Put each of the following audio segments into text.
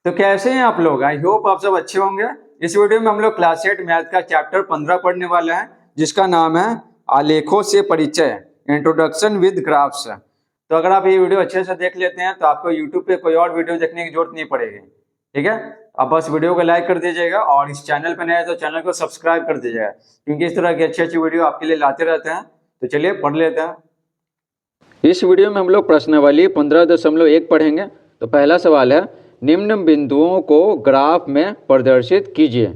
तो कैसे हैं आप लोग? आई होप आप सब अच्छे होंगे। इस वीडियो में हम लोग क्लास 8 मैथ का चैप्टर 15 पढ़ने वाले हैं, जिसका नाम है आलेखों से परिचय, इंट्रोडक्शन विद ग्राफ्स। तो अगर आप ये वीडियो अच्छे से देख लेते हैं तो आपको यूट्यूब पे कोई और वीडियो देखने की जरूरत नहीं पड़ेगी। ठीक है, आप बस वीडियो को लाइक कर दीजिएगा और इस चैनल पर नए हैं तो चैनल को सब्सक्राइब कर दीजिएगा, क्योंकि इस तरह की अच्छी अच्छी वीडियो आपके लिए लाते रहते हैं। तो चलिए पढ़ लेते हैं। इस वीडियो में हम लोग प्रश्नावली 15.1 पढ़ेंगे। तो पहला सवाल है, निम्न बिंदुओं को ग्राफ में प्रदर्शित कीजिए।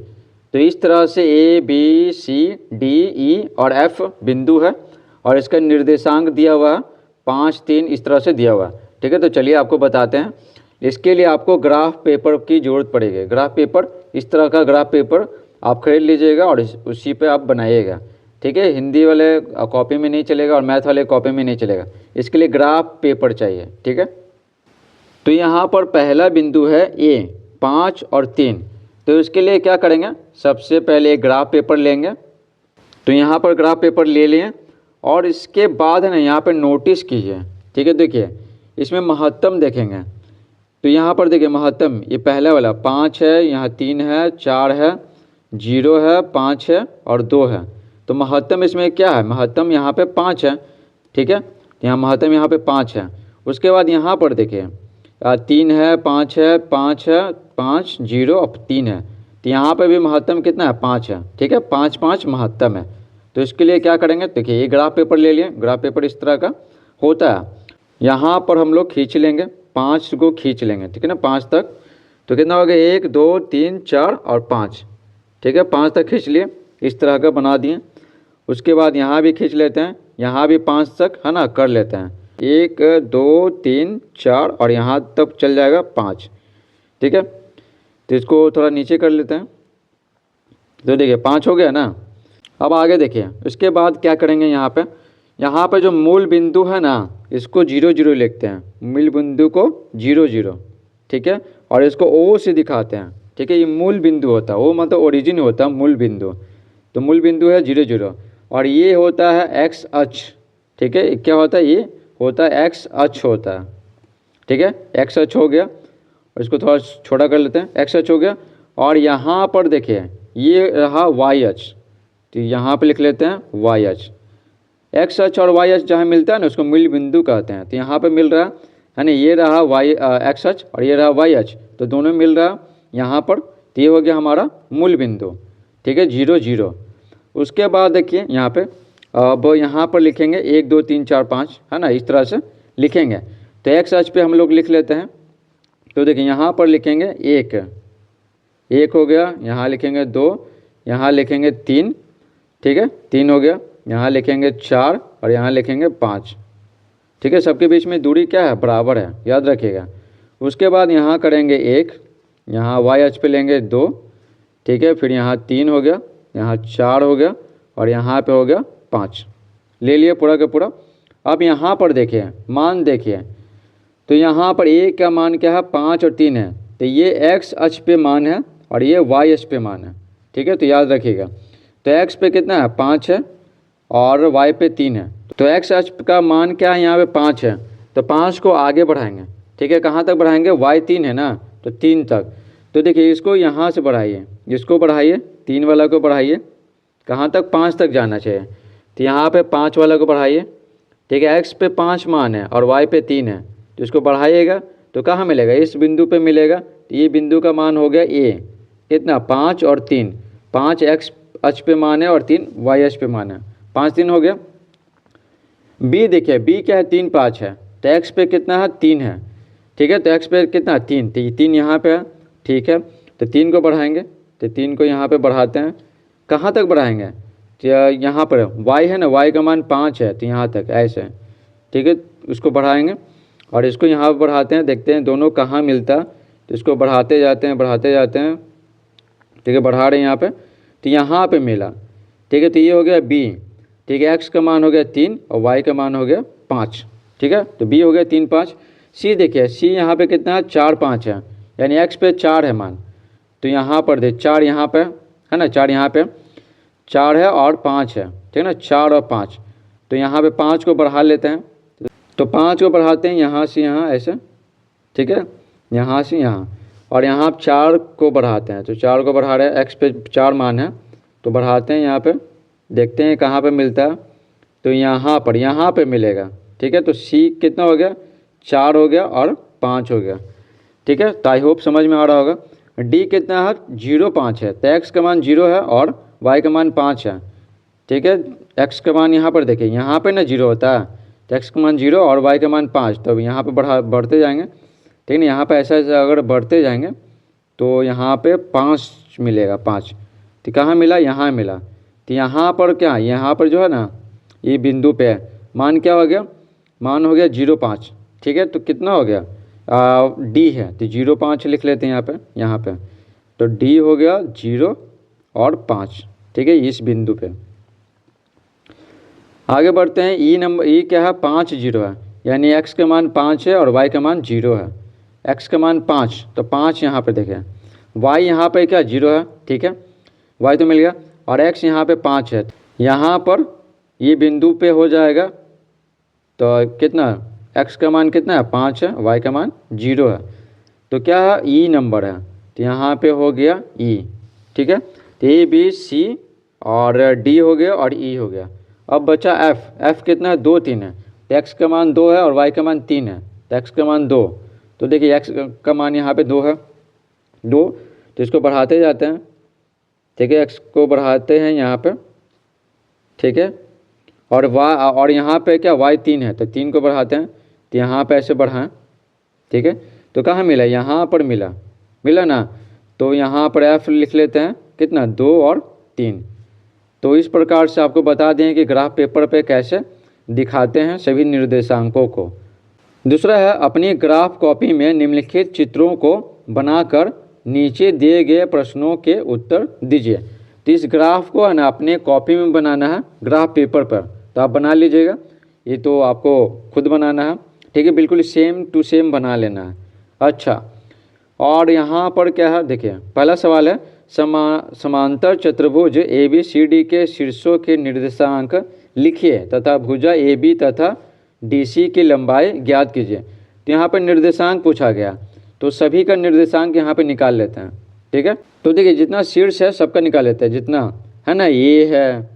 तो इस तरह से A B C D E और एफ बिंदु है और इसका निर्देशांक दिया हुआ है 5 3 इस तरह से दिया हुआ है। ठीक है, तो चलिए आपको बताते हैं। इसके लिए आपको ग्राफ पेपर की ज़रूरत पड़ेगी। ग्राफ पेपर, इस तरह का ग्राफ पेपर आप खरीद लीजिएगा और उसी पे आप बनाइएगा। ठीक है, हिंदी वाले कॉपी में नहीं चलेगा और मैथ वाले कॉपी में नहीं चलेगा। इसके लिए ग्राफ पेपर चाहिए। ठीक है, तो यहाँ पर पहला बिंदु है ए 5 और 3। तो इसके लिए क्या करेंगे, सबसे पहले एक ग्राफ पेपर लेंगे। तो यहाँ पर ग्राफ पेपर ले लिए और इसके बाद है ना, यहाँ पर नोटिस कीजिए। ठीक है, देखिए इसमें महत्तम देखेंगे। तो यहाँ पर देखिए महत्तम, ये पहला वाला 5 है, यहाँ 3 है, 4 है, 0 है, 5 है और 2 है। तो महत्तम इसमें क्या है, महत्तम यहाँ पे 5 है। ठीक है, यहाँ महत्तम यहाँ पे 5 है। उसके बाद यहाँ पर देखिए 3 है, 5 है, 5 है, 5 0 और 3 है। तो यहाँ पे भी महत्तम कितना है, 5 है। ठीक है, 5 5 महत्तम है। तो इसके लिए क्या करेंगे, देखिए ये ग्राफ पेपर ले लिए। ग्राफ पेपर इस तरह का होता है। यहाँ पर हम लोग खींच लेंगे, 5 को खींच लेंगे। ठीक है ना, 5 तक। तो कितना हो गया, 1 2 3 4 और 5। ठीक है, 5 तक खींच लिए, इस तरह का बना दिए। उसके बाद यहाँ भी खींच लेते हैं, यहाँ भी 5 तक है ना कर लेते हैं। 1 2 3 4 और यहाँ तक चल जाएगा 5। ठीक है, तो इसको थोड़ा नीचे कर लेते हैं। तो देखिए 5 हो गया ना। अब आगे देखिए, उसके बाद क्या करेंगे, यहाँ पे जो मूल बिंदु है ना, इसको 0 0 लिखते हैं। मूल बिंदु को 0 0। ठीक है, और इसको ओ से दिखाते हैं। ठीक है, ये मूल बिंदु होता है, ओ मतलब ओरिजिन होता है मूल बिंदु। तो मूल बिंदु है 0 0 और ये होता है एक्स अक्ष। ठीक है, क्या होता है, ये होता है एक्स अक्ष होता है। ठीक है, एक्स अक्ष हो गया और इसको थोड़ा छोटा कर लेते हैं। एक्स अक्ष हो गया और यहाँ पर देखिए ये रहा वाई अक्ष। तो यहाँ पे लिख लेते हैं वाई अक्ष। एक्स अक्ष और वाई अक्ष जहाँ मिलता है ना, उसको मूल बिंदु कहते हैं। तो यहाँ पे मिल रहा है ना, ये रहा वाई एक्स अक्ष और ये रहा वाई अक्ष। तो दोनों मिल रहा यहाँ पर। तो ये हो गया हमारा मूल बिंदु। ठीक है, 0 0। उसके बाद देखिए यहाँ पे, अब यहाँ पर लिखेंगे 1 2 3 4 5 है ना, इस तरह से लिखेंगे। तो एक्स अक्ष पे हम लोग लिख लेते हैं। तो देखिए यहाँ पर लिखेंगे 1 हो गया, यहाँ लिखेंगे 2, यहाँ लिखेंगे 3। ठीक है, 3 हो गया, यहाँ लिखेंगे 4 और यहाँ लिखेंगे 5। ठीक है, सबके बीच में दूरी क्या है, बराबर है, याद रखिएगा। उसके बाद यहाँ करेंगे 1, यहाँ वाई अक्ष पे लेंगे 2। ठीक है, फिर यहाँ 3 हो गया, यहाँ 4 हो गया और यहाँ पे हो गया 5। ले लिए पूरा का पूरा। अब यहाँ पर देखिए मान देखिए, तो यहाँ पर ए का मान क्या है, 5 और 3 है। तो ये एक्स अक्ष पे मान है और ये वाई अक्ष पे मान है। ठीक है, तो याद रखिएगा। तो एक्स पे कितना है, 5 है और वाई पे 3 है। तो एक्स अक्ष का मान क्या है, यहाँ पे 5 है। तो 5 को आगे बढ़ाएंगे। ठीक है, कहाँ तक बढ़ाएंगे, वाई 3 है ना, तो 3 तक। तो देखिए इसको यहाँ से बढ़ाइए, इसको बढ़ाइए, 3 वाला को बढ़ाइए, कहाँ तक, 5 तक जाना चाहिए। तो यहाँ पे 5 वाला को बढ़ाइए। ठीक है, एक्स पे 5 मान है और वाई पे 3 है। तो इसको बढ़ाइएगा तो कहाँ मिलेगा, इस बिंदु पे मिलेगा। तो ये बिंदु का मान हो गया ए, कितना, 5 और 3। 5 एक्स अक्ष पे मान है और 3 वाई अक्ष पे मान है। 5 3 हो गया। बी देखिए, बी क्या है, 3 5 है। तो एक्स पे कितना है, 3 है। ठीक है, तो एक्स पे कितना है, 3। तो ये 3 यहाँ पे है। ठीक है, तो 3 को बढ़ाएंगे। तो 3 को यहाँ पे बढ़ाते हैं, कहाँ तक बढ़ाएंगे, तो यहाँ पर y है ना, y का मान 5 है, तो यहाँ तक ऐसे। ठीक है, उसको बढ़ाएंगे और इसको यहाँ पर बढ़ाते हैं, देखते हैं दोनों कहाँ मिलता है। तो इसको बढ़ाते जाते हैं, बढ़ाते जाते हैं। ठीक है, बढ़ा रहे हैं यहाँ पे, तो यहाँ पे मिला। ठीक है, तो ये हो गया b। ठीक है, x का मान हो गया 3 और y का मान हो गया 5। ठीक है, तो b हो गया 3 5। c देखिए, c यहाँ पे कितना है, 4 5 है, यानी x पे 4 है मान। तो यहाँ पर दे 4 यहाँ पे है ना, 4 यहाँ पे 4 है और 5 है। ठीक है ना, 4 और 5। तो यहाँ पे 5 को बढ़ा लेते हैं। तो 5 को बढ़ाते हैं यहाँ से यहाँ ऐसे। ठीक है, यहाँ से यहाँ। और यहाँ आप 4 को बढ़ाते हैं, तो 4 को बढ़ा रहे हैं, एक्स पे 4 मान है तो बढ़ाते हैं यहाँ पे, देखते हैं कहाँ पे मिलता है, तो यहाँ पे मिलेगा। ठीक है, तो सी कितना हो गया, 4 हो गया और 5 हो गया। ठीक है, तो आई होप समझ में आ रहा होगा। डी कितना है, 0 5 है, तो एक्स का मान 0 है और वाई का मान 5 है। ठीक है, एक्स का मान यहाँ पर देखिए, यहाँ पे ना 0 होता है, तो एक्स का मान 0 और वाई का मान 5, तो अब यहाँ पे बढ़ते जाएंगे। ठीक है ना, यहाँ पे ऐसा अगर बढ़ते जाएंगे तो यहाँ पे 5 मिलेगा, 5। तो कहाँ मिला, यहाँ मिला। तो यहाँ पर क्या, यहाँ पर जो है ना ये बिंदु पे है, मान क्या हो गया, मान हो गया 0 5। ठीक है, तो कितना हो गया, डी है, तो 0 5 लिख लेते हैं यहाँ पे, तो डी हो गया 0 और 5। ठीक है, इस बिंदु पे। आगे बढ़ते हैं, ई नंबर, ई क्या है, 5 0 है, यानी एक्स का मान 5 है और वाई का मान 0 है। एक्स का मान 5, तो 5 यहाँ पे देखें, वाई यहाँ पे क्या 0 है। ठीक है, वाई तो मिल गया, और एक्स यहाँ पे 5 है, यहाँ पर ये बिंदु पे हो जाएगा, तो कितना, एक्स का मान कितना है, 5 है, वाई का मान 0 है, तो क्या है, ई नंबर है, तो यहाँ पे हो गया ई। ठीक है, तो ए बी सी और डी हो गया और ई हो गया। अब बचा एफ, एफ कितना है, 2 3 है, तो एक्स का मान 2 है और वाई का मान 3 है, तो एक्स का मान 2, तो देखिए एक्स का मान यहाँ पे 2 है, 2, तो इसको बढ़ाते जाते हैं। ठीक है, एक्स को बढ़ाते हैं यहाँ पे। ठीक है, और और यहाँ पे क्या, वाई 3 है, तो 3 को बढ़ाते हैं, तो यहाँ पे ऐसे बढ़ाएं। ठीक है, तो कहाँ मिला, यहाँ पर मिला ना, तो यहाँ पर एफ लिख लेते हैं, कितना, 2 और 3। तो इस प्रकार से आपको बता दें कि ग्राफ पेपर पे कैसे दिखाते हैं सभी निर्देशांकों को। दूसरा है, अपनी ग्राफ कॉपी में निम्नलिखित चित्रों को बनाकर नीचे दिए गए प्रश्नों के उत्तर दीजिए। तो इस ग्राफ को है ना अपने कॉपी में बनाना है, ग्राफ पेपर पर, तो आप बना लीजिएगा, ये तो आपको खुद बनाना है। ठीक है, बिल्कुल सेम टू सेम बना लेना है। अच्छा, और यहाँ पर क्या है, देखिए पहला सवाल है, समांतर चतुर्भुज ए बी सी डी के शीर्षों के निर्देशांक लिखिए तथा भुजा ए बी तथा डी सी की लंबाई ज्ञात कीजिए। तो यहाँ पर निर्देशांक पूछा गया, तो सभी का निर्देशांक यहाँ पे निकाल लेते हैं। ठीक है, तो देखिए जितना शीर्ष है सबका निकाल लेते हैं, जितना है ना, ए है,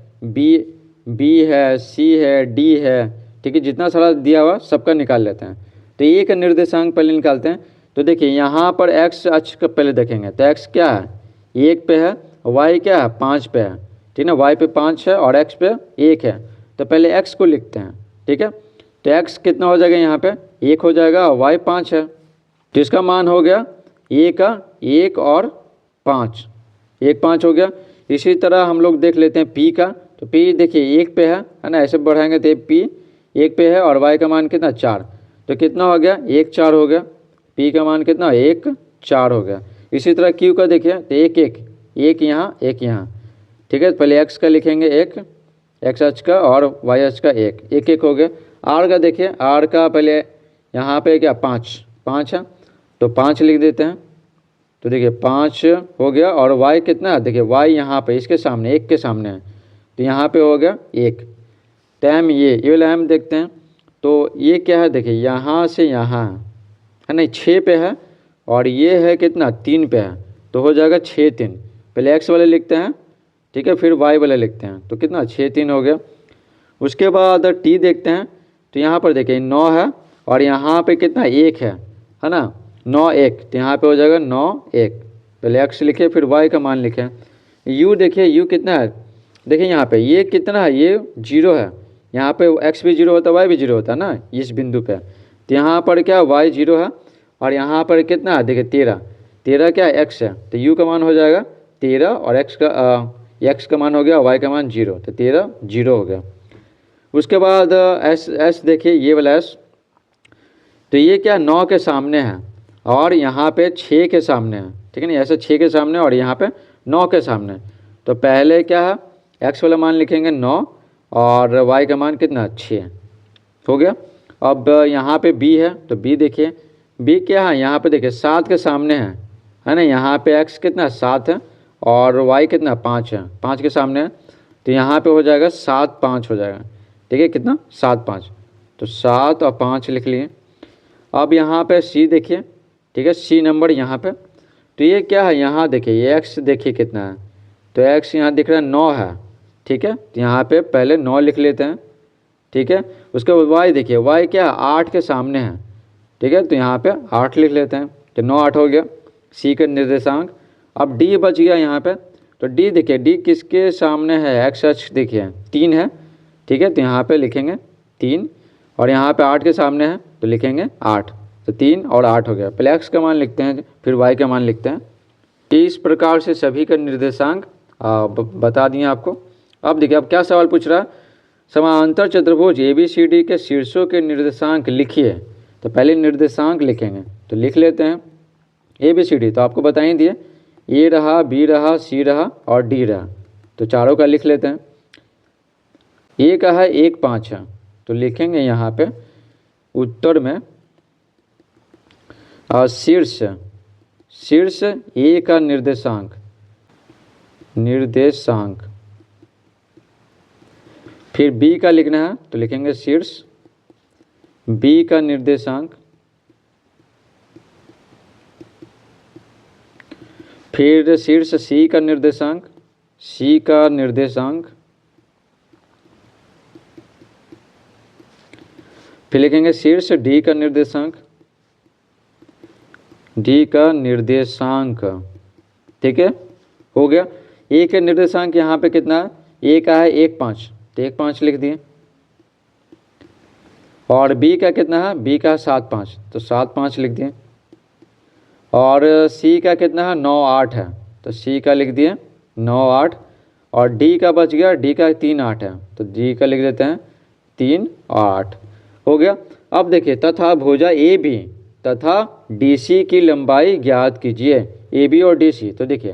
बी है, सी है, डी है। ठीक है, जितना सारा दिया हुआ सबका निकाल लेते हैं। तो ए का निर्देशांक पहले निकालते हैं। तो देखिए यहाँ पर एक्स अक्ष का पहले देखेंगे, तो एक्स क्या है, 1 पे है, वाई क्या है, 5 पे है। ठीक है ना, वाई पे 5 है और एक्स पे 1 है, तो पहले एक्स को लिखते हैं। ठीक है, तो एक्स कितना हो जाएगा, यहाँ पे 1 हो जाएगा और वाई 5 है, तो इसका मान हो गया ए का 1 और 5, 1 5 हो गया। इसी तरह हम लोग देख लेते हैं पी का, तो पी देखिए 1 पे है ना, ऐसे बढ़ाएंगे तो पी 1 पे है और वाई का मान कितना, 4, तो कितना हो गया, 1 4 हो गया। पी का मान कितना, 1 4 हो गया। इसी तरह क्यू का देखिए, तो 1 1 1 यहाँ 1 यहाँ। ठीक है, पहले एक्स का लिखेंगे 1, एक्स अक्ष का, और वाई अक्ष का 1 1 1 हो गया। आर का देखिए, आर का पहले यहाँ पे क्या, 5 है, तो 5 लिख देते हैं। तो देखिए 5 हो गया, और वाई कितना, देखिए वाई यहाँ पे इसके सामने 1 के सामने है, तो यहाँ पे हो गया 1। टाइम ये वाला हम देखते हैं, तो ये क्या है, देखिए यहाँ से यहाँ है नहीं, 6 पे है, और ये है कितना, 3 पे है, तो हो जाएगा 6 3। पहले एक्स वाले लिखते हैं, ठीक है, फिर वाई वाले लिखते हैं, तो कितना, 6 3 हो गया। उसके बाद टी देखते हैं, तो यहाँ पर देखिए 9 है, और यहाँ पे कितना, 1 है ना, 9 1, तो यहाँ पे हो जाएगा 9 1। पहले एक्स लिखे फिर वाई का मान लिखे। यू देखिए, यू कितना है, देखिए यहाँ पे ये कितना है, ये 0 है, यहाँ पे एक्स भी 0 होता है, वाई भी 0 होता है ना इस बिंदु पे, तो यहाँ पर क्या, वाई 0 है, और यहाँ पर कितना है, देखिए 13 क्या है, एक्स है, तो यू का मान हो जाएगा 13, और एक्स का मान हो गया, वाई का मान 0, तो 13 0 हो गया। उसके बाद एस देखिए, ये वाला एस, तो ये क्या, 9 के सामने है, और यहाँ पे 6 के सामने है। ठीक है ना, ऐसे 6 के सामने और यहाँ पे 9 के सामने, तो पहले क्या है, एक्स वाला मान लिखेंगे 9, और वाई का मान कितना, 6 हो गया। अब यहाँ पे बी है, तो बी देखिए, बी क्या है, यहाँ पे देखिए 7 के सामने है ना, यहाँ पे एक्स कितना 7 है, और वाई कितना 5 है, 5 के सामने है, तो यहाँ पे हो जाएगा 7 5 हो जाएगा। ठीक है, कितना, 7 5, तो 7 और 5 लिख लिए। अब यहाँ पे सी देखिए, ठीक है, सी नंबर यहाँ पे, तो ये क्या है, यहाँ देखिए ये x देखिए कितना है, तो x यहाँ दिख रहा है 9 है, ठीक है। तो यहाँ पे पहले 9 लिख लेते हैं, ठीक है। उसके बाद y देखिए, y क्या है 8 के सामने है, ठीक है। तो यहाँ पे 8 लिख लेते हैं, तो 9 8 हो गया c का निर्देशांक। अब d बच गया यहाँ पे, तो d देखिए d किसके सामने है, x अक्ष देखिए 3 है, ठीक है। तो यहाँ पे लिखेंगे 3 और यहाँ पे 8 के सामने है तो लिखेंगे 8, तो 3 और 8 हो गया। पहले x का मान लिखते हैं फिर y का मान लिखते हैं। इस प्रकार से सभी का निर्देशांक बता दिए आपको। अब देखिए अब क्या सवाल पूछ रहा है, समांतर चतुर्भुज ABCD के शीर्षों के निर्देशांक लिखिए। तो पहले निर्देशांक लिखेंगे, तो लिख लेते हैं ABCD, तो आपको बता ही दिए A रहा, B रहा, C रहा और D रहा, तो चारों का लिख लेते हैं। A का है 1 5 है, तो लिखेंगे यहाँ पे उत्तर में शीर्ष A का निर्देशांक फिर B का लिखना है, तो लिखेंगे शीर्ष B का निर्देशांक, फिर शीर्ष C का निर्देशांक, फिर लिखेंगे शीर्ष D का निर्देशांक, ठीक है। हो गया। A का निर्देशांक यहाँ पे कितना है, A का है 1 5, तो 1 5 लिख दिए। और B का कितना है, B का 7 5, तो 7 5 लिख दिए। और C का कितना है 9 8 है, तो C का लिख दिए 9 8। और D का बच गया, D का 3 8 है, तो D का लिख देते हैं 3 8। हो गया। अब देखिए तथा भुजा AB तथा DC की लंबाई ज्ञात कीजिए, AB और DC। तो देखिए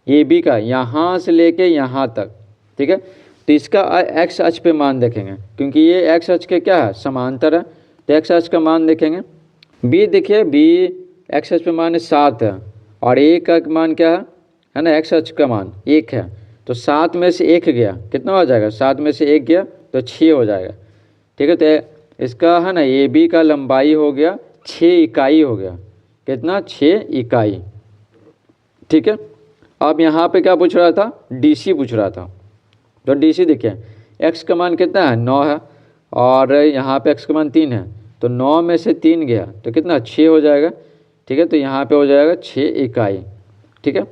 AB का यहाँ से लेके यहाँ तक, ठीक है। तो इसका x अक्ष पे मान देखेंगे, क्योंकि ये x अक्ष के क्या है समांतर है, तो x अक्ष का मान देखेंगे। B देखिए B x अक्ष पे मान 7 है और A का मान क्या है ना, x अक्ष का मान 1 है, तो 7 में से 1 गया, कितना हो जाएगा, 7 में से 1 गया तो 6 हो जाएगा, ठीक है। तो इसका है ना AB का लंबाई हो गया 6 इकाई हो गया, कितना 6 इकाई, ठीक है। अब यहाँ पे क्या पूछ रहा था, DC पूछ रहा था। तो DC देखिए x का मान कितना है 9 है और यहाँ पे x का मान 3 है, तो 9 में से 3 गया तो कितना 6 हो जाएगा, ठीक है। तो यहाँ पे हो जाएगा 6 इकाई, ठीक है।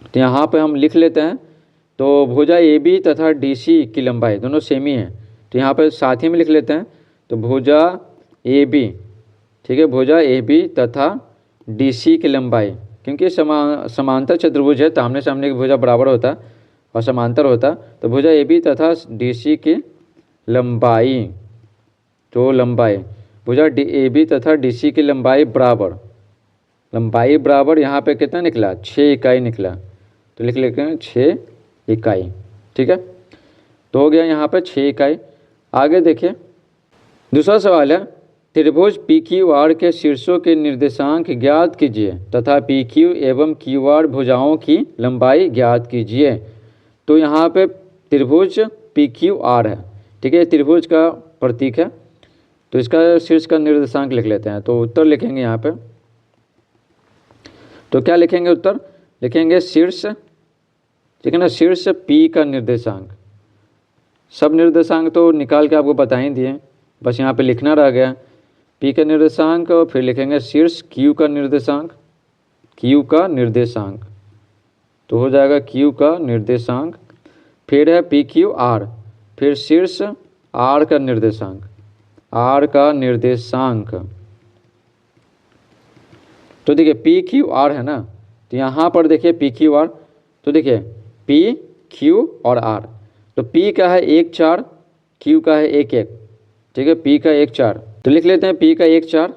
तो यहाँ पे हम लिख लेते हैं, तो भुजा AB तथा DC की लंबाई दोनों सेम ही है, तो यहाँ पे साथ ही में लिख लेते हैं। तो भुजा AB, ठीक है, भुजा AB तथा DC की लंबाई, क्योंकि समांतर चतुर्भुज है तो आमने सामने की भुजा बराबर होता है और समांतर होता, तो भुजा AB तथा DC की लंबाई, तो लंबाई भुजा AB तथा DC की लंबाई बराबर यहाँ पे कितना निकला 6 इकाई निकला, तो लिख लेते हैं 6 इकाई, ठीक है। तो हो गया यहाँ पे 6 इकाई। आगे देखिए दूसरा सवाल है, त्रिभुज PQR के शीर्षों के निर्देशांक ज्ञात कीजिए तथा PQ एवं QR भुजाओं की लंबाई ज्ञात कीजिए। तो यहाँ पे त्रिभुज PQR है, ठीक है, त्रिभुज का प्रतीक है, तो इसका शीर्ष का निर्देशांक लिख लेते हैं। तो उत्तर लिखेंगे यहाँ पे, तो क्या लिखेंगे, उत्तर लिखेंगे शीर्ष, ठीक है ना, शीर्ष P का निर्देशांक। सब निर्देशांक तो निकाल के आपको बता ही दिए, बस यहाँ पे लिखना रह गया P का निर्देशांक, और फिर लिखेंगे शीर्ष Q का निर्देशांक, तो हो जाएगा Q का निर्देशांक। फिर है PQR, फिर शीर्ष R का निर्देशांक, तो देखिए PQR है ना, तो यहाँ पर देखिए PQR, तो देखिए P Q और R, तो P का है 1 4, Q का है 1 1, ठीक है, P का 1 4, तो लिख लेते हैं P का 1 4,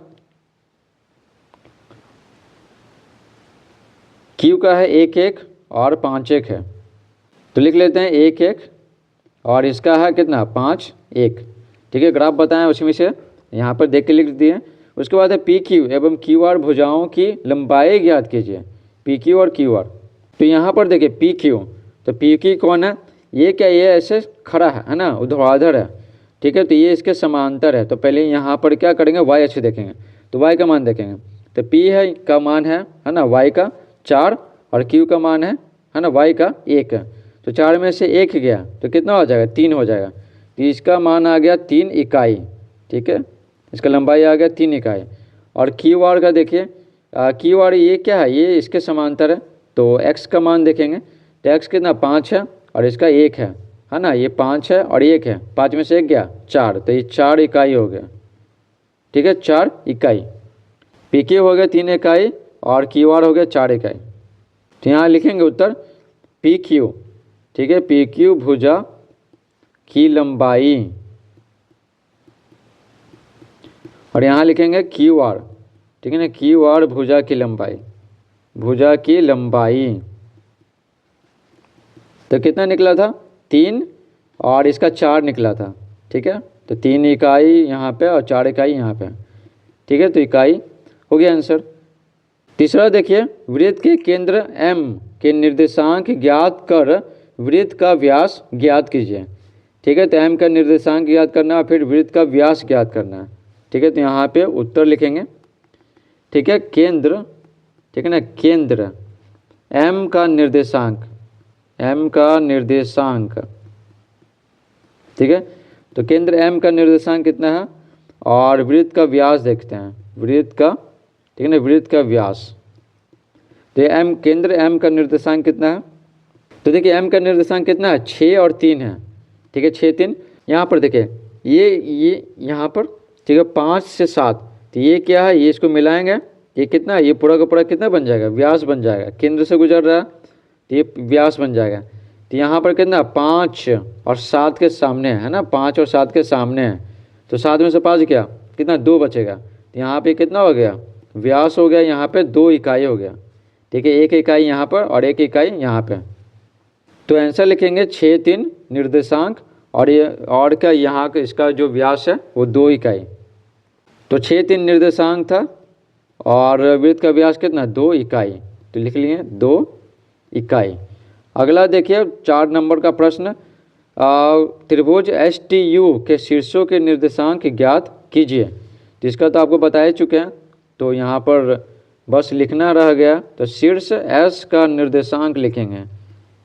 Q का है 1 1 और 5 1 है, तो लिख लेते हैं 1 1 और इसका है कितना 5 1, ठीक है। ग्राफ बताएं उसी में से यहाँ पर देख के लिख दिए। उसके बाद है PQ एवं QR भुजाओं की लंबाई ज्ञात कीजिए, PQ और QR। तो यहाँ पर देखिए PQ, तो PQ कौन है, ये क्या, ये ऐसे खड़ा है ना, ऊर्ध्वाधर है, ठीक है, तो ये इसके समांतर है। तो पहले यहाँ पर क्या करेंगे, y अक्ष देखेंगे, तो y का मान देखेंगे, तो P है का मान है ना y का 4 और Q का मान है ना y का 1। तो 4 में से 1 गया तो कितना हो जाएगा 3 हो जाएगा। तो इसका मान आ गया 3 इकाई, ठीक है, इसका लंबाई आ गया 3 इकाई। और क्यू आर का देखिए, क्यू आर ये क्या है, ये इसके समांतर है। तो x का मान देखेंगे तो x कितना 5 है और इसका 1 है ना, ये 5 है और 1 है, 5 में से 1 गया 4, तो ये 4 इकाई हो गया, ठीक है, 4 इकाई। पी क्यू हो गया 3 इकाई और क्यू आर हो गया 4 इकाई। तो यहाँ लिखेंगे उत्तर पी क्यू, ठीक है, पी क्यू भुजा की लंबाई, और यहाँ लिखेंगे क्यू आर, ठीक है ना, क्यू आर भुजा की लंबाई, भुजा की लंबाई। तो कितना निकला था 3 और इसका 4 निकला था, ठीक है, तो 3 इकाई यहाँ पे और 4 इकाई यहाँ पे, ठीक है, तो इकाई हो गया आंसर। तीसरा देखिए, वृत्त के केंद्र M के निर्देशांक ज्ञात कर वृत्त का व्यास ज्ञात कीजिए, ठीक है, तो M का निर्देशांक ज्ञात करना है, फिर वृत्त का व्यास ज्ञात करना है, ठीक है। तो यहाँ पे उत्तर लिखेंगे, ठीक है, केंद्र, ठीक है ना, केंद्र M का निर्देशांक, M का निर्देशांक, ठीक है, तो केंद्र M का निर्देशांक कितना है और वृत्त का व्यास देखते हैं, वृत्त का, ठीक है ना, वृत्त का व्यास। तो M केंद्र M का निर्देशांक कितना है, तो देखिए M का निर्देशांक कितना है 6 और 3 है, ठीक है, 6 3। यहाँ पर देखिए ये यहाँ पर, ठीक है, 5 से 7, तो ये क्या है, ये इसको मिलाएंगे, ये कितना है, ये पूरा का पूरा कितना बन जाएगा, व्यास बन जाएगा, केंद्र से गुजर रहा है तो ये व्यास बन जाएगा। तो यहाँ पर कितना 5 और 7 के सामने है ना, 5 और 7 के सामने है, तो 7 में से 5 गया कितना 2 बचेगा, तो यहाँ पे कितना हो गया व्यास हो गया, यहाँ पे 2 इकाई हो गया, ठीक है, 1 इकाई यहाँ पर और 1 इकाई यहाँ पे। तो आंसर लिखेंगे 6 3 निर्देशांक और ये और क्या यहाँ का इसका जो व्यास है वो 2 इकाई। तो 6 3 निर्देशांक था और वृत्त का व्यास कितना 2 इकाई, तो लिख लिए 2 इकाई। अगला देखिए 4 नंबर का प्रश्न, त्रिभुज STU के शीर्षों के निर्देशांक ज्ञात कीजिए। तो इसका तो आपको बता ही चुके हैं, तो यहाँ पर बस लिखना रह गया। तो शीर्ष S का निर्देशांक लिखेंगे,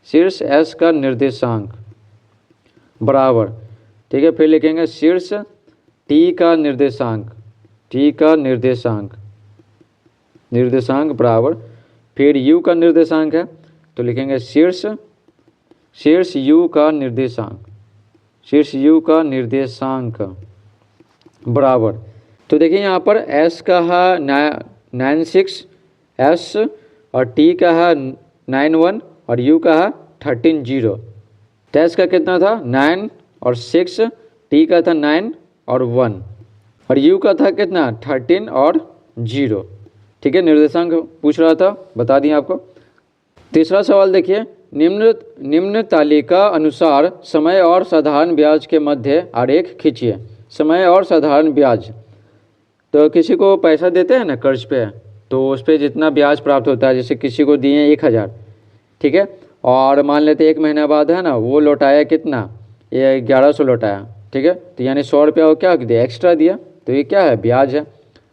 शीर्ष S का निर्देशांक बराबर, ठीक है, फिर लिखेंगे शीर्ष T का निर्देशांक, T का निर्देशांक, निर्देशांक बराबर, फिर U का निर्देशांक है तो लिखेंगे शीर्ष U का निर्देशांक, शीर्ष U का निर्देशांक बराबर। तो देखिए यहाँ पर S का है 96 S और T का है 91 और U का है 13 0। तो S का कितना था 9 और 6, T का था 9 और 1 और U का था कितना 13 और 0, ठीक है, निर्देशांक पूछ रहा था, बता दिए आपको। तीसरा सवाल देखिए, निम्न तालिका अनुसार समय और साधारण ब्याज के मध्य आरेख खींचिए। समय और साधारण ब्याज, तो किसी को पैसा देते हैं ना कर्ज पे, तो उस पर जितना ब्याज प्राप्त होता है, जैसे किसी को दिए 1000, ठीक है, और मान लेते 1 महीना बाद है ना वो लौटाया कितना, ये 1100 लौटाया, ठीक है, तो यानी 100 रुपया वो क्या दिया एक्स्ट्रा दिया, तो ये क्या है ब्याज है।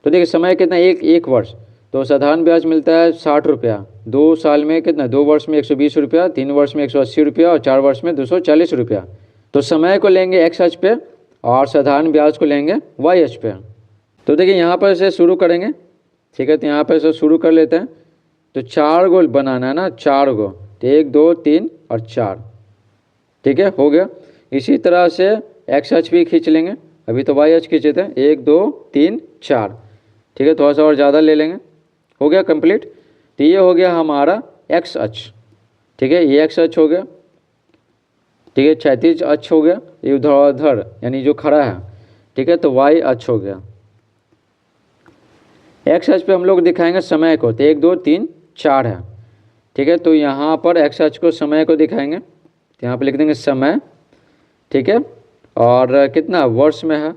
तो देखिए समय कितना एक वर्ष, तो साधारण ब्याज मिलता है 60 रुपया, 2 साल में कितना 2 वर्ष में 120 रुपया, 3 वर्ष में 180 रुपया और 4 वर्ष में 240 रुपया। तो समय को लेंगे एक्स अक्ष पे और साधारण ब्याज को लेंगे वाई अक्ष पे। तो देखिए यहाँ पर से शुरू करेंगे, ठीक है, तो यहाँ पर से शुरू कर लेते हैं। तो 4 गो बनाना है ना, 4 गो, तो 1 2 3 और 4, ठीक है, हो गया। इसी तरह से एक्स अक्ष भी खींच लेंगे, अभी तो वाई अक्ष खींचे थे, 1 2 3 4, ठीक है, थोड़ा सा और ज़्यादा ले लेंगे, हो गया कंप्लीट। तो ये हो गया हमारा एक्स अक्ष, ठीक है, ये एक्स अक्ष हो गया, ठीक है, क्षैतिज अक्ष हो गया, ये उधर यानी जो खड़ा है, ठीक है, तो वाई अक्ष हो गया। एक्स अक्ष पे हम लोग दिखाएंगे समय को, तो 1 2 3 4 है, ठीक है, तो यहाँ पर एक्स अक्ष को समय को दिखाएंगे, तो यहाँ पर लिख देंगे समय, ठीक है, और कितना वर्ष में है,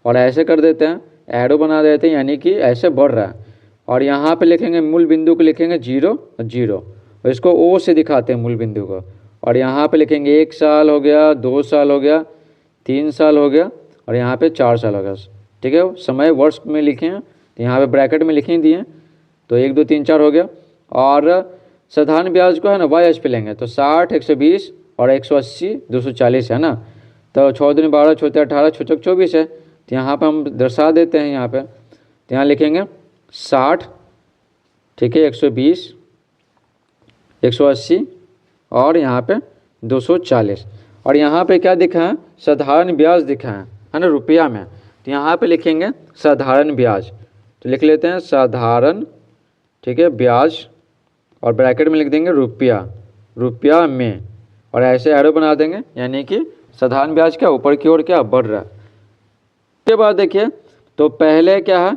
और ऐसे कर देते हैं, एरो बना देते हैं, यानी कि ऐसे बढ़ रहा है। और यहाँ पे लिखेंगे मूल बिंदु को लिखेंगे 0 0 और इसको ओ से दिखाते हैं मूल बिंदु को। और यहाँ पे लिखेंगे 1 साल हो गया, 2 साल हो गया, 3 साल हो गया और यहाँ पे 4 साल हो गया, ठीक है। समय वर्ष में लिखे हैं तो यहाँ पे ब्रैकेट में लिख ही दिए, तो 1 2 3 4 हो गया। और साधारण ब्याज को है ना वाई एच पे लेंगे, तो 60 120 और 180 240 है ना। तो 6 दूनी 12 6 18 6 चौक 24 है। तो यहाँ पे हम दर्शा देते हैं यहाँ पे, तो यहाँ लिखेंगे 60, ठीक है, 120 180 और यहाँ पे 240। और यहाँ पे क्या दिखा है, साधारण ब्याज दिखा है ना, रुपया में। तो यहाँ पे लिखेंगे साधारण ब्याज, तो लिख लेते हैं साधारण, ठीक है, ब्याज और ब्रैकेट में लिख देंगे रुपया में, और ऐसे एरो बना देंगे, यानी कि साधारण ब्याज क्या ऊपर की ओर क्या बढ़ रहा है। उसके बाद देखिए, तो पहले क्या है,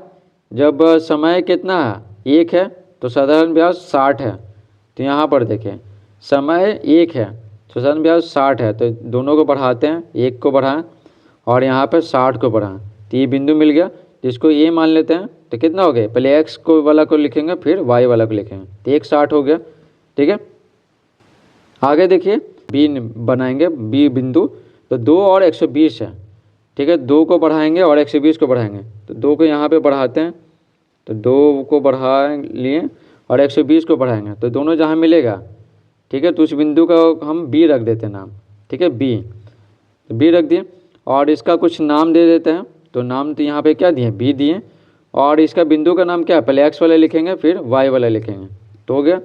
जब समय कितना है 1 है तो साधारण ब्याज 60 है। तो यहाँ पर देखिए समय 1 है तो साधारण ब्याज 60 है, तो दोनों को बढ़ाते हैं, 1 को बढ़ाएं और यहाँ पे 60 को बढ़ाएं, तो ये बिंदु मिल गया, जिसको ये मान लेते हैं। तो कितना हो गया, पहले x को वाला को लिखेंगे फिर y वाला को लिखेंगे, तो 1 60 हो गया, ठीक है। आगे देखिए b बनाएंगे, b बिंदु, तो 2 और 120 है, ठीक है, 2 को बढ़ाएंगे और 120 को बढ़ाएंगे, तो 2 को यहाँ पे बढ़ाते हैं, तो 2 को बढ़ा लिए और 120 को बढ़ाएंगे, तो दोनों जहाँ मिलेगा, ठीक है, तो उस बिंदु का हम बी रख देते हैं नाम, ठीक है, बी, तो बी रख दिए और इसका कुछ नाम दे देते हैं। तो नाम तो यहाँ पे क्या दिए, बी दिए, और इसका बिंदु का नाम क्या है, पहले एक्स वाला लिखेंगे फिर वाई वाला लिखेंगे, तो हो गया।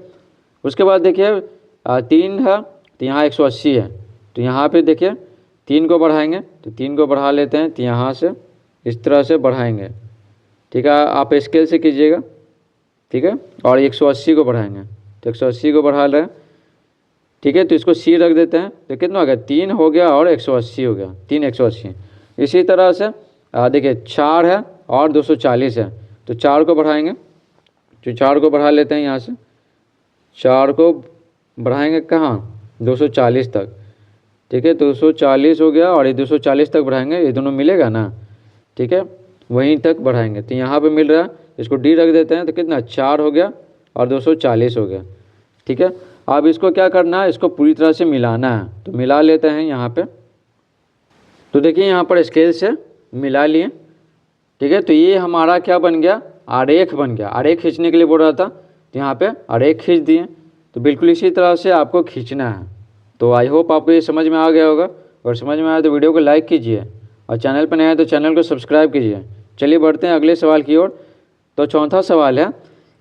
उसके बाद देखिए 3 है तो यहाँ 180 है, तो यहाँ पे देखिए 3 को बढ़ाएंगे, तो 3 को बढ़ा लेते हैं, तो यहाँ से इस तरह से बढ़ाएंगे, ठीक है, आप स्केल से कीजिएगा, ठीक है, और 180 को बढ़ाएंगे, तो 180 को बढ़ा लें, ठीक है, तो इसको सी रख देते हैं, तो कितना हो गया, 3 हो गया और 180 हो गया, 3 180। इसी तरह से देखिए 4 है और 240 है, तो 4 को बढ़ाएंगे, तो 4 को बढ़ा लेते हैं यहाँ से, 4 को बढ़ाएंगे कहाँ, 240 तक, ठीक है, 240 हो गया और ये 240 तक बढ़ाएंगे, ये दोनों मिलेगा ना, ठीक है, वहीं तक बढ़ाएंगे, तो यहाँ पे मिल रहा है, इसको डी रख देते हैं, तो कितना 4 हो गया और 240 हो गया, ठीक है। अब इसको क्या करना है, इसको पूरी तरह से मिलाना है, तो मिला लेते हैं यहाँ पे। तो देखिए यहाँ पर स्केल से मिला लिए, ठीक है, तो ये हमारा क्या बन गया, आरेख बन गया। आरेख खींचने के लिए बोल रहा था, तो यहाँ पे आरेख खींच दिए, तो बिल्कुल इसी तरह से आपको खींचना है। तो आई होप आपको ये समझ में आ गया होगा, और समझ में आया तो वीडियो को लाइक कीजिए, और चैनल पर नए हैं तो चैनल को सब्सक्राइब कीजिए। चलिए बढ़ते हैं अगले सवाल की ओर। तो चौथा सवाल है,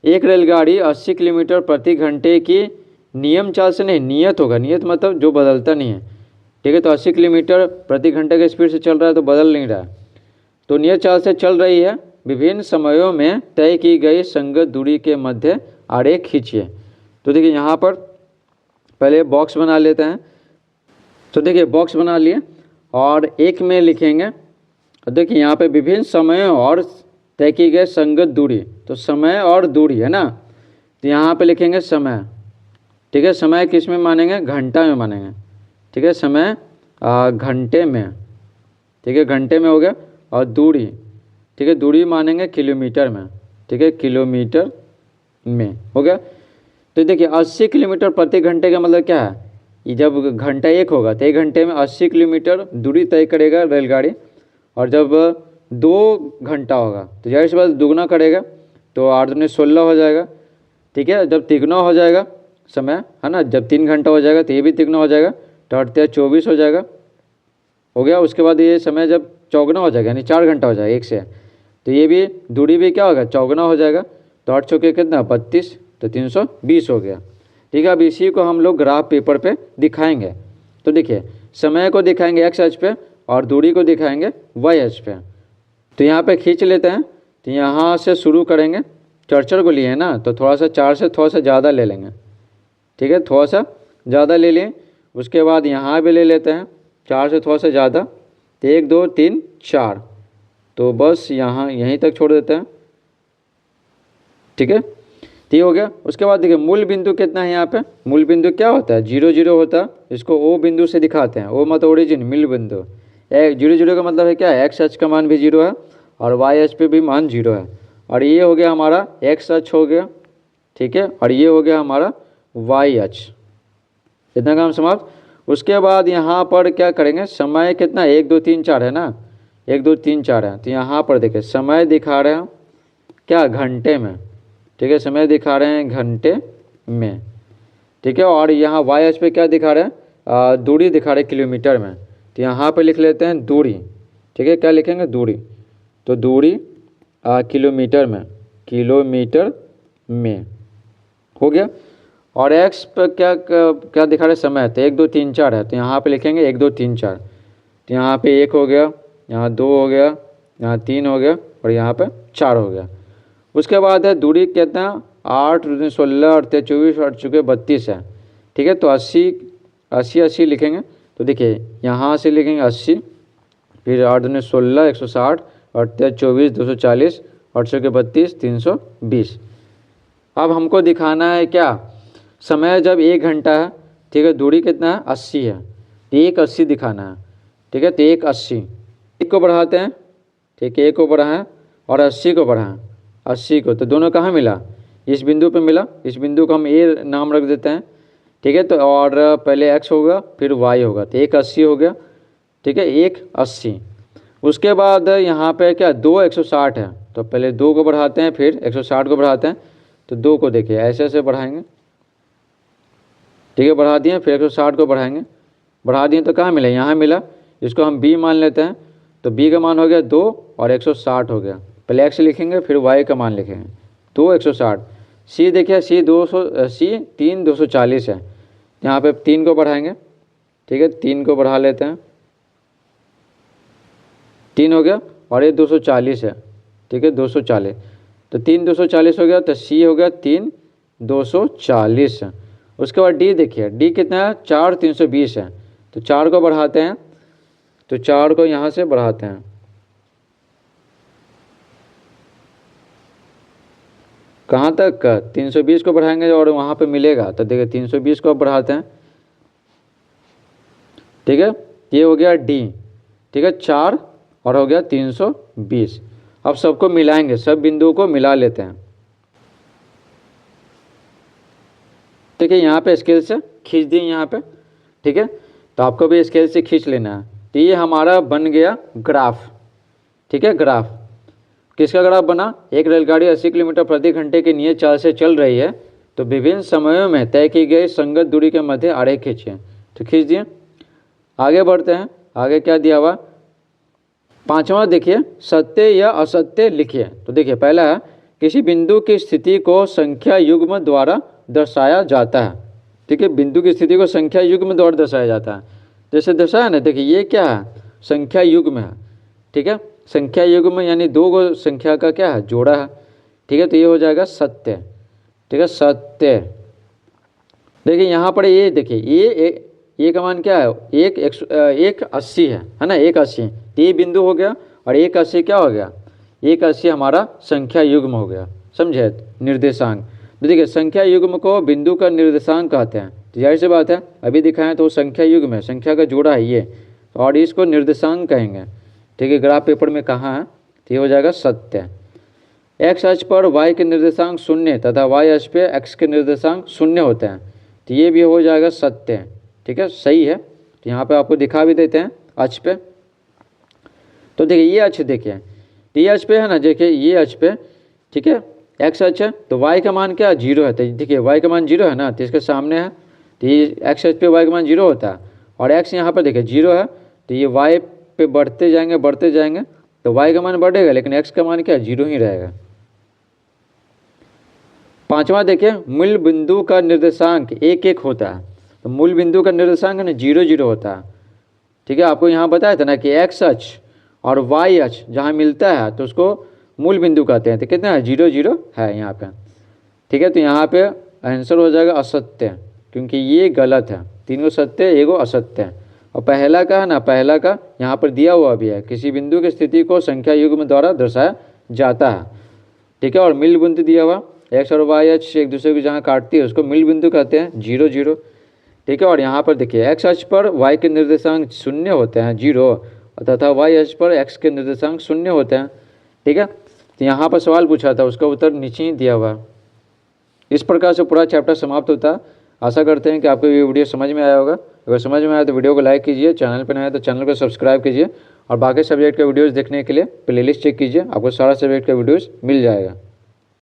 एक रेलगाड़ी 80 किलोमीटर प्रति घंटे की नियम चाल से, नहीं नियत होगा, नियत मतलब जो बदलता नहीं है, ठीक है, तो 80 किलोमीटर प्रति घंटे के स्पीड से चल रहा है, तो बदल नहीं रहा है, तो नियत चाल से चल रही है, विभिन्न समयों में तय की गई संगत दूरी के मध्य आरेख खींचिए। तो देखिए यहाँ पर पहले बॉक्स बना लेते हैं, तो देखिए बॉक्स बना लिए और एक में लिखेंगे, देखिए यहाँ पे विभिन्न समयों और तय की गई संगत दूरी, तो समय और दूरी है ना, तो यहाँ पे लिखेंगे समय, ठीक है, समय किस में मानेंगे, घंटा में मानेंगे, ठीक है, समय घंटे में, ठीक है, घंटे में हो गया, और दूरी, ठीक है, दूरी मानेंगे किलोमीटर में, ठीक है, किलोमीटर में हो गया। तो देखिए 80 किलोमीटर प्रति घंटे का मतलब क्या है, ये जब घंटा 1 होगा तो 1 घंटे में 80 किलोमीटर दूरी तय करेगा रेलगाड़ी, और जब 2 घंटा होगा तो जाहिर सी बात दुगना करेगा, तो 8 दूनी 16 हो जाएगा, ठीक है, जब तिगुना हो जाएगा समय, है ना, जब 3 घंटा हो जाएगा तो ये भी तिगुना हो जाएगा, तो 8 24 हो जाएगा, हो गया। उसके बाद ये समय जब चौगुना हो जाएगा, यानी 4 घंटा हो जाएगा 1 से, तो ये भी दूरी भी क्या होगा, चौगुना हो जाएगा, तो 8 चौके कितना 32, तो 320 हो गया, ठीक है। अब इसी को हम लोग ग्राफ पेपर पे दिखाएंगे। तो देखिए समय को दिखाएंगे एक्स अक्ष पे और दूरी को दिखाएंगे वाई अक्ष पे। तो यहाँ पे खींच लेते हैं, तो यहाँ से शुरू करेंगे, चरचर को लिए हैं ना, तो थोड़ा सा 4 से थोड़ा सा ज़्यादा ले लेंगे, ठीक है, थोड़ा सा ज़्यादा ले लें। उसके बाद यहाँ भी ले लेते हैं 4 से थोड़ा सा ज़्यादा, तो 1 2 3 4, तो बस यहाँ यहीं तक छोड़ देते हैं, ठीक है, ठीक हो गया। उसके बाद देखिए मूल बिंदु कितना है, यहाँ पे मूल बिंदु क्या होता है, 0 0 होता है, इसको ओ बिंदु से दिखाते हैं, ओ मतलब ओरिजिन, मूल बिंदु 0 0 का मतलब है क्या है, एक्स अक्ष का मान भी 0 है और वाई अक्ष पे भी मान 0 है, और ये हो गया हमारा एक्स अक्ष हो गया, ठीक है, और ये हो गया हमारा वाई अक्ष। इतना काम समाप्त। उसके बाद यहाँ पर क्या करेंगे, समय कितना 1 2 3 4 है ना, 1 2 3 4 है, तो यहाँ पर देखिए समय दिखा रहे हैं क्या घंटे में, ठीक है, समय दिखा रहे हैं घंटे में, ठीक है। और यहाँ वाई अक्ष पे क्या दिखा रहे हैं, दूरी दिखा रहे हैं किलोमीटर में, तो यहाँ पे लिख लेते हैं दूरी, ठीक है। क्या लिखेंगे, दूरी, तो दूरी किलोमीटर में हो गया। और एक्स पर क्या क्या दिखा रहे समय, तो 1 2 3 4 है, तो यहाँ पे लिखेंगे 1 2 3 4, तो यहाँ पे 1 हो गया, यहाँ 2 हो गया, यहाँ 3 हो गया और यहाँ पे 4 हो गया। उसके बाद है दूरी कितना, 8 दूनी 16 और 24 और चुके 32 है, ठीक है। तो 80 लिखेंगे, तो देखिए यहाँ से लिखेंगे 80, फिर 8 दूनी 16 160 और 24 240 और चुके 32 320। अब हमको दिखाना है क्या, समय जब 1 घंटा है, ठीक है, दूरी कितना है 80 है, 180 दिखाना है, ठीक है। तो 180, 1 को बढ़ाते हैं, ठीक है, 1 को बढ़ाएं और 80 को बढ़ाएं, 80 को, तो दोनों कहाँ मिला, इस बिंदु पे मिला, इस बिंदु को हम ए नाम रख देते हैं, ठीक है। तो और पहले x होगा फिर y होगा, तो 180 हो गया, ठीक है, 180। उसके बाद यहाँ पे क्या 2 160 है, तो पहले 2 को बढ़ाते हैं फिर 160 को बढ़ाते हैं, तो 2 को देखिए ऐसे ऐसे बढ़ाएंगे, ठीक है, बढ़ा दिए, फिर 160 को बढ़ाएंगे, बढ़ा दिए तो कहाँ मिला, यहाँ मिला, इसको हम b मान लेते हैं, तो b का मान हो गया 2 और 160 हो गया, पहले x लिखेंगे फिर y का मान लिखेंगे, 2 160। c देखिए c 3 240 है, यहाँ पे 3 को बढ़ाएंगे, ठीक है, 3 को बढ़ा लेते हैं, 3 हो गया और ये 240 है, ठीक है, 240, तो 3 240 हो गया, तो c हो गया 3 240 है। उसके बाद d देखिए, d कितना है 4 320 है, तो 4 को बढ़ाते हैं, तो 4 को यहाँ से बढ़ाते हैं, कहाँ तक 320 को बढ़ाएंगे और वहाँ पे मिलेगा, तो देखिए 320 को अब बढ़ाते हैं, ठीक है, ये हो गया d, ठीक है, 4 और हो गया 320। अब सबको मिलाएंगे, सब बिंदुओं को मिला लेते हैं, ठीक है, यहाँ पे स्केल से खींच दिए यहाँ पे, ठीक है, तो आपको भी स्केल से खींच लेना है। तो ये हमारा बन गया ग्राफ, ठीक है, ग्राफ किसका ग्राफ बना, एक रेलगाड़ी 80 किलोमीटर प्रति घंटे की नियत चाल से चल रही है, तो विभिन्न समयों में तय की गई संगत दूरी के मध्य आरेख खींचिए, तो खींच दिए। आगे बढ़ते हैं, आगे क्या दिया हुआ, 5वां देखिए, सत्य या असत्य लिखिए। तो देखिए पहला है, किसी बिंदु की स्थिति को संख्या युग्म द्वारा दर्शाया जाता है, ठीक है, बिंदु की स्थिति को संख्या युग्म द्वारा दर्शाया जाता है, जैसे दर्शाया ना, देखिए ये क्या है, संख्या युग्म है, ठीक है, संख्या युग्म यानी 2 को संख्या का क्या है, जोड़ा है, ठीक है, तो ये हो जाएगा सत्य, ठीक है, सत्य। देखिए यहाँ पर ये देखिए ये का मान क्या है, 180 है ना, 180, तो ये बिंदु हो गया और 180 क्या हो गया, 180 हमारा संख्या युग्म हो गया, समझे, निर्देशांक। तो देखिए संख्या युग्म को बिंदु का निर्देशांक कहते हैं, तो जाहिर सी बात है अभी दिखाएं तो संख्या युग्म है, संख्या का जोड़ा है ये, और इसको निर्देशांक कहेंगे, ठीक है, ग्राफ पेपर में कहाँ है, तो ये हो जाएगा सत्य। एक्स अक्ष पर y के निर्देशांक 0 तथा y अक्ष पे x के निर्देशांक 0 होते हैं, तो ये भी हो जाएगा सत्य, ठीक है, सही है। तो यहाँ पे आपको दिखा भी देते हैं अक्ष पे, तो देखिए ये अक्ष देखिए, तो ये अक्ष पे है ना, देखिए ये अक्ष पे, ठीक है, x अक्ष है, तो y का मान क्या 0 है, तो देखिए y का मान 0 है ना, तो इसके सामने है, तो ये x अक्ष पे y का मान 0 होता है, और x यहाँ पर देखिए 0 है, तो ये y पे बढ़ते जाएंगे, तो y का मान बढ़ेगा लेकिन x का मान क्या 0 ही रहेगा। 5वां देखिए, मूल बिंदु का निर्देशांक 1 1 होता है, तो मूल बिंदु का निर्देशांक है ना 0 0 होता है, ठीक है, आपको यहाँ बताया था ना कि x अक्ष और y अक्ष जहाँ मिलता है तो उसको मूल बिंदु कहते हैं, तो कितना है 0 0 है यहाँ पे, ठीक है, तो यहाँ पे आंसर हो जाएगा असत्य, क्योंकि ये गलत है, 3 सत्य 1 असत्य है। और पहला का है ना, पहला का यहाँ पर दिया हुआ भी है, किसी बिंदु की स्थिति को संख्या युग्म द्वारा दर्शाया जाता है, ठीक है, और मिल बिंदु दिया हुआ, एक्स और वाई अक्ष एक दूसरे को जहाँ काटती है उसको मिल बिंदु कहते हैं, 0 0, ठीक है। और यहाँ पर देखिए एक्स अक्ष पर वाई के निर्देशांक 0 होते हैं 0, तथा वाई अक्ष पर एक्स के निर्देशांक 0 होते हैं, ठीक है। तो यहाँ पर सवाल पूछा था, उसका उत्तर नीचे ही दिया हुआ। इस प्रकार से पूरा चैप्टर समाप्त होता है। आशा करते हैं कि आपको ये वीडियो समझ में आया होगा। अगर समझ में आया तो वीडियो को लाइक कीजिए, चैनल पर नया है तो चैनल को सब्सक्राइब कीजिए, और बाकी सब्जेक्ट के वीडियोज़ देखने के लिए प्लेलिस्ट चेक कीजिए, आपको सारा सब्जेक्ट का वीडियोज़ मिल जाएगा।